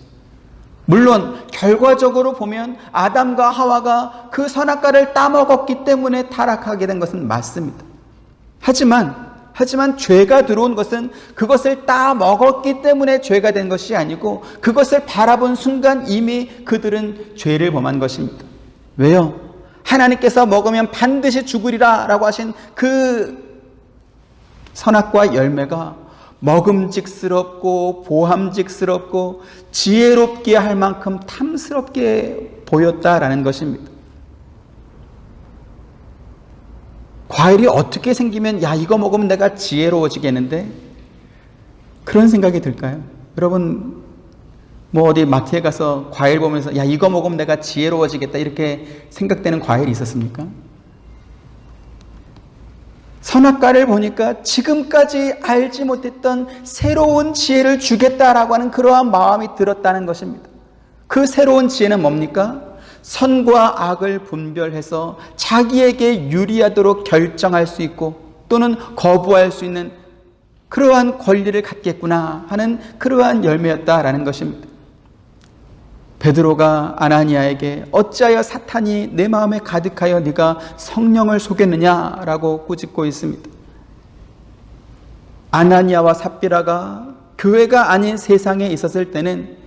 물론 결과적으로 보면 아담과 하와가 그 선악과를 따먹었기 때문에 타락하게 된 것은 맞습니다. 하지만 죄가 들어온 것은 그것을 따먹었기 때문에 죄가 된 것이 아니고 그것을 바라본 순간 이미 그들은 죄를 범한 것입니다. 왜요? 하나님께서 먹으면 반드시 죽으리라 라고 하신 그 선악과 열매가 먹음직스럽고 보함직스럽고 지혜롭게 할 만큼 탐스럽게 보였다라는 것입니다. 과일이 어떻게 생기면 야 이거 먹으면 내가 지혜로워지겠는데? 그런 생각이 들까요? 여러분 뭐 어디 마트에 가서 과일 보면서 야 이거 먹으면 내가 지혜로워지겠다 이렇게 생각되는 과일이 있었습니까? 선악과를 보니까 지금까지 알지 못했던 새로운 지혜를 주겠다라고 하는 그러한 마음이 들었다는 것입니다. 그 새로운 지혜는 뭡니까? 선과 악을 분별해서 자기에게 유리하도록 결정할 수 있고 또는 거부할 수 있는 그러한 권리를 갖겠구나 하는 그러한 열매였다라는 것입니다. 베드로가 아나니아에게 어찌하여 사탄이 내 마음에 가득하여 네가 성령을 속였느냐라고 꾸짖고 있습니다. 아나니아와 삽비라가 교회가 아닌 세상에 있었을 때는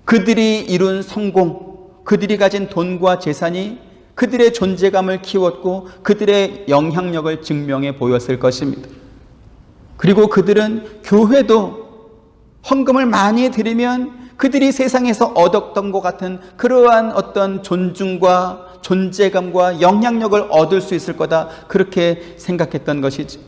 그들이 이룬 성공, 그들이 가진 돈과 재산이 그들의 존재감을 키웠고 그들의 영향력을 증명해 보였을 것입니다. 그리고 그들은 교회도 헌금을 많이 드리면 그들이 세상에서 얻었던 것 같은 그러한 어떤 존중과 존재감과 영향력을 얻을 수 있을 거다 그렇게 생각했던 것이지.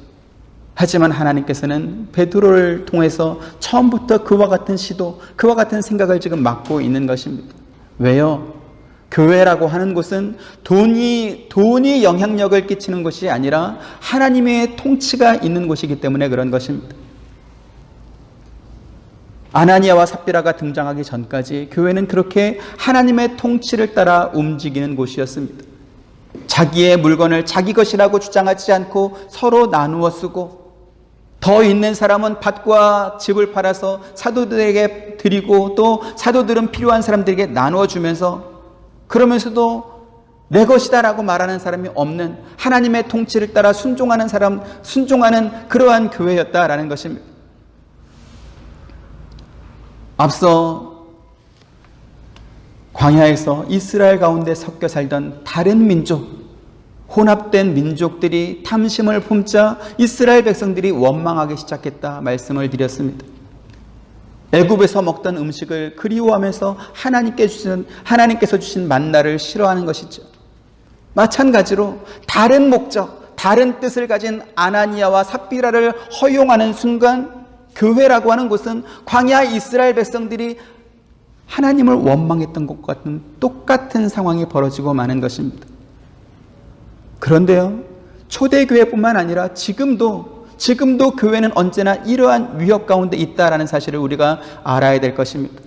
하지만 하나님께서는 베드로를 통해서 처음부터 그와 같은 시도, 그와 같은 생각을 지금 막고 있는 것입니다. 왜요? 교회라고 하는 곳은 돈이 영향력을 끼치는 것이 아니라 하나님의 통치가 있는 곳이기 때문에 그런 것입니다. 아나니아와 삽비라가 등장하기 전까지 교회는 그렇게 하나님의 통치를 따라 움직이는 곳이었습니다. 자기의 물건을 자기 것이라고 주장하지 않고 서로 나누어 쓰고, 더 있는 사람은 밭과 집을 팔아서 사도들에게 드리고, 또 사도들은 필요한 사람들에게 나누어 주면서, 그러면서도 내 것이다라고 말하는 사람이 없는, 하나님의 통치를 따라 순종하는 그러한 교회였다라는 것입니다. 앞서 광야에서 이스라엘 가운데 섞여 살던 다른 민족, 혼합된 민족들이 탐심을 품자 이스라엘 백성들이 원망하기 시작했다 말씀을 드렸습니다. 애굽에서 먹던 음식을 그리워하면서 하나님께서 주신 만나를 싫어하는 것이죠. 마찬가지로 다른 목적, 다른 뜻을 가진 아나니아와 삽비라를 허용하는 순간, 교회라고 하는 곳은 광야 이스라엘 백성들이 하나님을 원망했던 것 같은 똑같은 상황이 벌어지고 마는 것입니다. 그런데요, 초대교회뿐만 아니라 지금도 교회는 언제나 이러한 위협 가운데 있다라는 사실을 우리가 알아야 될 것입니다.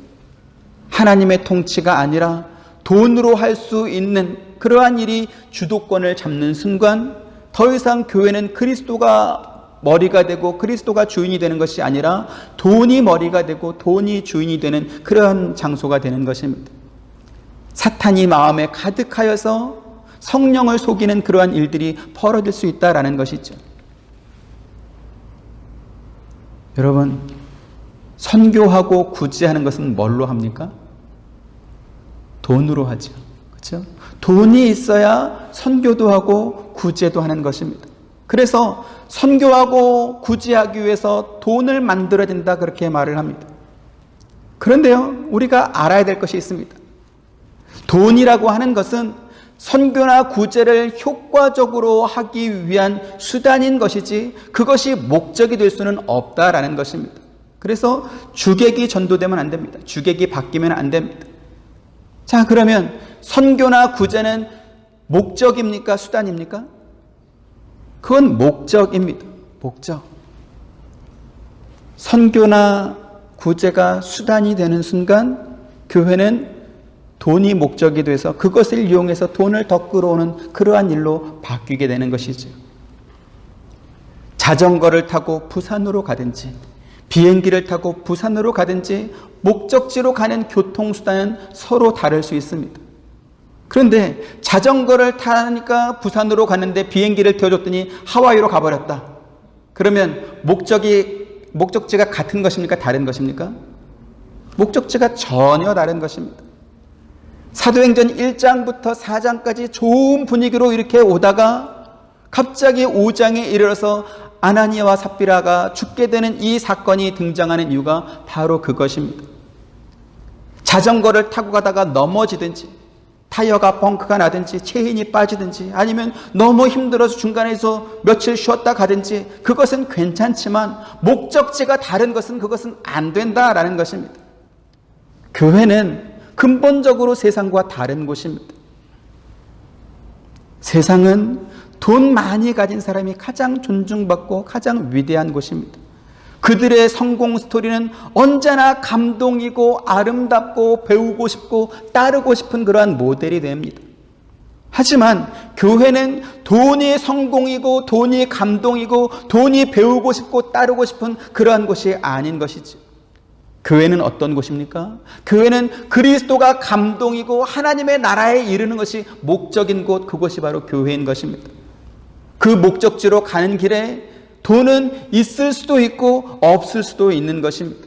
하나님의 통치가 아니라 돈으로 할 수 있는 그러한 일이 주도권을 잡는 순간, 더 이상 교회는 그리스도가 머리가 되고 그리스도가 주인이 되는 것이 아니라 돈이 머리가 되고 돈이 주인이 되는 그러한 장소가 되는 것입니다. 사탄이 마음에 가득하여서 성령을 속이는 그러한 일들이 벌어질 수 있다라는 것이죠. 여러분, 선교하고 구제하는 것은 뭘로 합니까? 돈으로 하죠. 그렇죠? 돈이 있어야 선교도 하고 구제도 하는 것입니다. 그래서 선교하고 구제하기 위해서 돈을 만들어야 된다, 그렇게 말을 합니다. 그런데요, 우리가 알아야 될 것이 있습니다. 돈이라고 하는 것은 선교나 구제를 효과적으로 하기 위한 수단인 것이지 그것이 목적이 될 수는 없다라는 것입니다. 그래서 주객이 전도되면 안 됩니다. 주객이 바뀌면 안 됩니다. 자, 그러면 선교나 구제는 목적입니까? 수단입니까? 그건 목적입니다. 목적. 선교나 구제가 수단이 되는 순간 교회는 돈이 목적이 돼서 그것을 이용해서 돈을 더 끌어오는 그러한 일로 바뀌게 되는 것이죠. 자전거를 타고 부산으로 가든지 비행기를 타고 부산으로 가든지 목적지로 가는 교통수단은 서로 다를 수 있습니다. 그런데 자전거를 타니까 부산으로 갔는데 비행기를 태워줬더니 하와이로 가버렸다. 그러면 목적지가 같은 것입니까? 다른 것입니까? 목적지가 전혀 다른 것입니다. 사도행전 1장부터 4장까지 좋은 분위기로 이렇게 오다가 갑자기 5장에 이르러서 아나니아와 삽비라가 죽게 되는 이 사건이 등장하는 이유가 바로 그것입니다. 자전거를 타고 가다가 넘어지든지 타이어가 펑크가 나든지 체인이 빠지든지 아니면 너무 힘들어서 중간에서 며칠 쉬었다 가든지 그것은 괜찮지만 목적지가 다른 것은 그것은 안 된다라는 것입니다. 교회는 근본적으로 세상과 다른 곳입니다. 세상은 돈 많이 가진 사람이 가장 존중받고 가장 위대한 곳입니다. 그들의 성공 스토리는 언제나 감동이고 아름답고 배우고 싶고 따르고 싶은 그러한 모델이 됩니다. 하지만 교회는 돈이 성공이고 돈이 감동이고 돈이 배우고 싶고 따르고 싶은 그러한 곳이 아닌 것이지. 교회는 어떤 곳입니까? 교회는 그리스도가 감동이고 하나님의 나라에 이르는 것이 목적인 곳, 그것이 바로 교회인 것입니다. 그 목적지로 가는 길에 돈은 있을 수도 있고 없을 수도 있는 것입니다.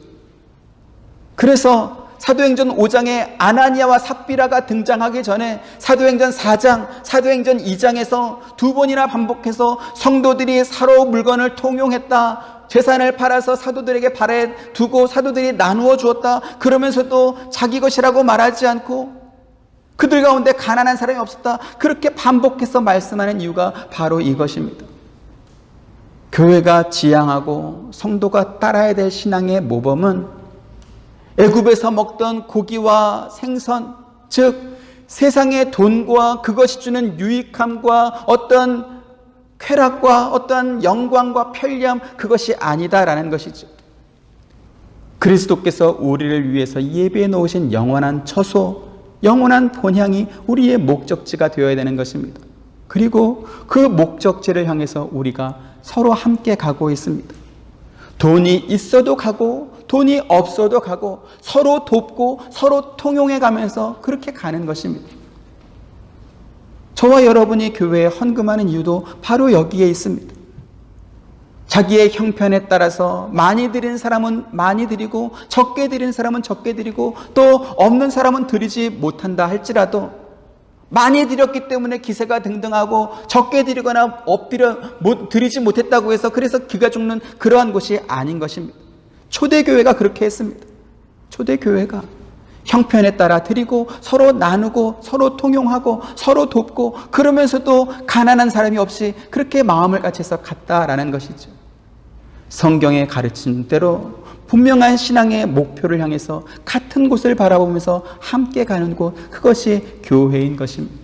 그래서 사도행전 5장에 아나니아와 삽비라가 등장하기 전에 사도행전 4장, 사도행전 2장에서 두 번이나 반복해서 성도들이 서로 물건을 통용했다, 재산을 팔아서 사도들에게 발에 두고 사도들이 나누어 주었다, 그러면서도 자기 것이라고 말하지 않고 그들 가운데 가난한 사람이 없었다, 그렇게 반복해서 말씀하는 이유가 바로 이것입니다. 교회가 지향하고 성도가 따라야 될 신앙의 모범은 애굽에서 먹던 고기와 생선, 즉 세상의 돈과 그것이 주는 유익함과 어떤 쾌락과 어떤 영광과 편리함, 그것이 아니다라는 것이죠. 그리스도께서 우리를 위해서 예배해 놓으신 영원한 처소, 영원한 본향이 우리의 목적지가 되어야 되는 것입니다. 그리고 그 목적지를 향해서 우리가 서로 함께 가고 있습니다. 돈이 있어도 가고 돈이 없어도 가고 서로 돕고 서로 통용해 가면서 그렇게 가는 것입니다. 저와 여러분이 교회에 헌금하는 이유도 바로 여기에 있습니다. 자기의 형편에 따라서 많이 드린 사람은 많이 드리고 적게 드린 사람은 적게 드리고 또 없는 사람은 드리지 못한다 할지라도 많이 드렸기 때문에 기세가 등등하고 적게 드리거나 드리지 못했다고 해서 그래서 기가 죽는 그러한 것이 아닌 것입니다. 초대교회가 그렇게 했습니다. 초대교회가 형편에 따라 드리고 서로 나누고 서로 통용하고 서로 돕고 그러면서도 가난한 사람이 없이 그렇게 마음을 같이해서 갔다라는 것이죠. 성경의 가르친 대로 분명한 신앙의 목표를 향해서 같은 곳을 바라보면서 함께 가는 곳, 그것이 교회인 것입니다.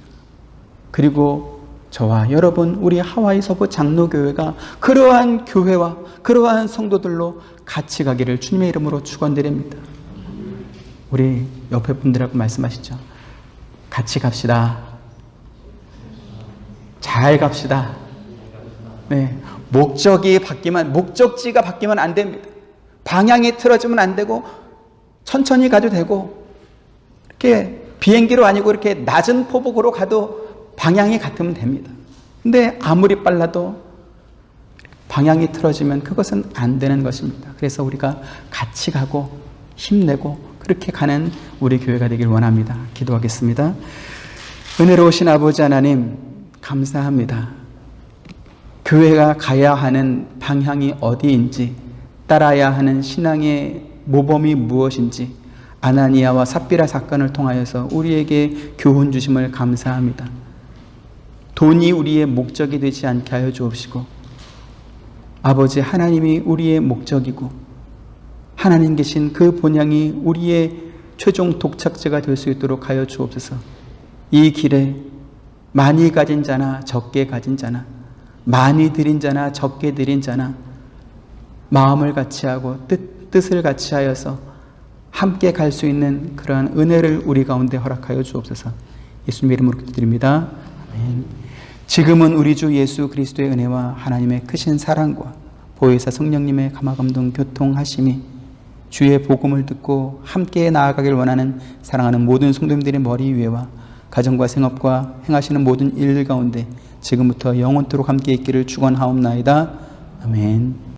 그리고 저와 여러분, 우리 하와이 서부 장로교회가 그러한 교회와 그러한 성도들로 같이 가기를 주님의 이름으로 축원드립니다. 우리 옆에 분들하고 말씀하시죠. 같이 갑시다. 잘 갑시다. 네, 목적지가 바뀌면 안 됩니다. 방향이 틀어지면 안 되고 천천히 가도 되고 이렇게 비행기로 아니고 이렇게 낮은 포복으로 가도 방향이 같으면 됩니다. 근데 아무리 빨라도 방향이 틀어지면 그것은 안 되는 것입니다. 그래서 우리가 같이 가고 힘내고 그렇게 가는 우리 교회가 되길 원합니다. 기도하겠습니다. 은혜로우신 아버지 하나님, 감사합니다. 교회가 가야 하는 방향이 어디인지, 따라야 하는 신앙의 모범이 무엇인지 아나니아와 삽비라 사건을 통하여서 우리에게 교훈 주심을 감사합니다. 돈이 우리의 목적이 되지 않게 하여 주옵시고, 아버지 하나님이 우리의 목적이고 하나님 계신 그 본향이 우리의 최종 독착지가 될 수 있도록 하여 주옵소서. 이 길에 많이 가진 자나 적게 가진 자나, 많이 드린 자나 적게 드린 자나 마음을 같이 하고 뜻을 같이 하여서 함께 갈 수 있는 그러한 은혜를 우리 가운데 허락하여 주옵소서. 예수님의 이름으로 기도드립니다. 아멘. 지금은 우리 주 예수 그리스도의 은혜와 하나님의 크신 사랑과 보혜사 성령님의 감화감동 교통하심이 주의 복음을 듣고 함께 나아가길 원하는 사랑하는 모든 성도님들의 머리 위에와 가정과 생업과 행하시는 모든 일 가운데 지금부터 영원토록 함께 있기를 축원하옵나이다. 아멘.